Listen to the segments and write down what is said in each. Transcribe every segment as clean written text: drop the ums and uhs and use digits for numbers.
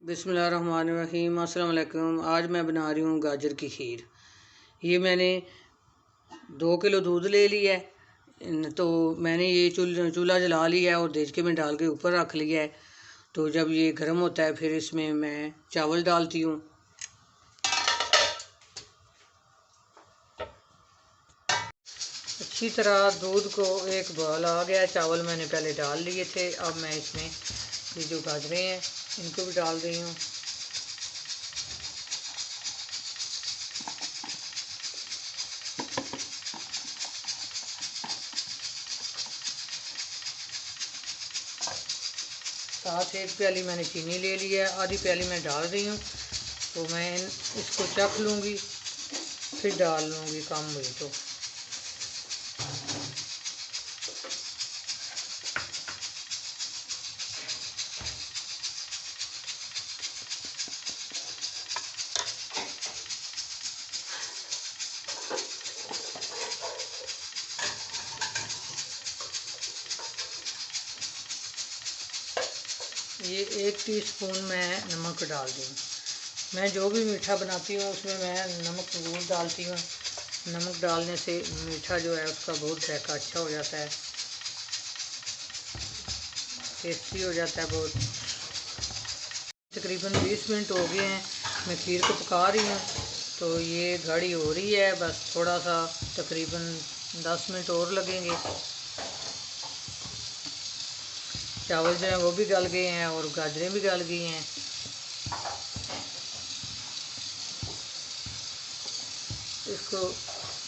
बिस्मिल्लाहिर्रहमानिर्रहीम। अस्सलाम वालेकुम। आज मैं बना रही हूँ गाजर की खीर। ये मैंने 2 किलो दूध ले लिया है। तो मैंने ये चूल्हा जला लिया है और देचके में डाल के ऊपर रख लिया है। तो जब ये गर्म होता है फिर इसमें मैं चावल डालती हूँ। अच्छी तरह दूध को एक बॉयल आ गया। चावल मैंने पहले डाल लिए थे। अब मैं इसमें ये जो गाजरें हैं इनको भी डाल रही हूँ। साथ 1 प्याली मैंने चीनी ले लिया है, आधी प्याली मैं डाल रही हूँ। तो मैं इसको चख लूँगी फिर डाल लूँगी कम हुई तो। ये 1 टीस्पून मैं नमक डाल दूँ। मैं जो भी मीठा बनाती हूँ उसमें मैं नमक ज़रूर डालती हूँ। नमक डालने से मीठा जो है उसका बहुत जायका अच्छा हो जाता है, टेस्टी हो जाता है बहुत। तकरीबन 20 मिनट हो गए हैं, मैं खीर को पका रही हूँ। तो ये गाढ़ी हो रही है, बस थोड़ा सा तकरीबन 10 मिनट और लगेंगे। चावल जो है वो भी गल गए हैं और गाजरें भी गल गई हैं। इसको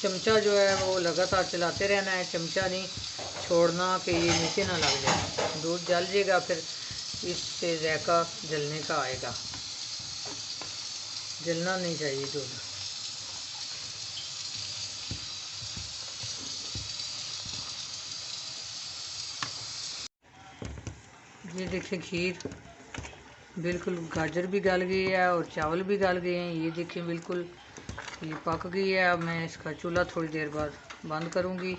चमचा जो है वो लगातार चलाते रहना है, चमचा नहीं छोड़ना कि ये नीचे ना लग जाए। दूध जल जाएगा फिर इससे जायका जलने का आएगा, जलना नहीं चाहिए दूध। ये देखिए खीर बिल्कुल गाजर भी गल गई है और चावल भी गल गए हैं। ये देखिए बिल्कुल ये पक गई है। अब मैं इसका चूल्हा थोड़ी देर बाद बंद करूँगी।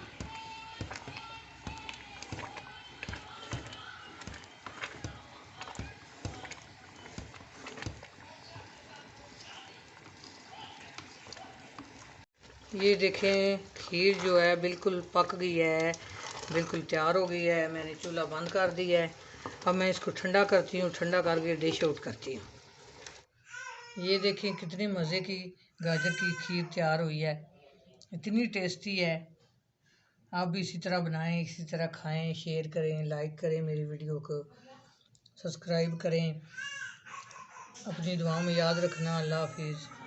ये देखें खीर जो है बिल्कुल पक गई है, बिल्कुल तैयार हो गई है। मैंने चूल्हा बंद कर दिया है। अब मैं इसको ठंडा करती हूँ, ठंडा करके डिश आउट करती हूँ। ये देखें कितनी मज़े की गाजर की खीर तैयार हुई है, इतनी टेस्टी है। आप भी इसी तरह बनाएं, इसी तरह खाएं, शेयर करें, लाइक करें, मेरी वीडियो को सब्सक्राइब करें। अपनी दुआओं में याद रखना। अल्लाह हाफिज़।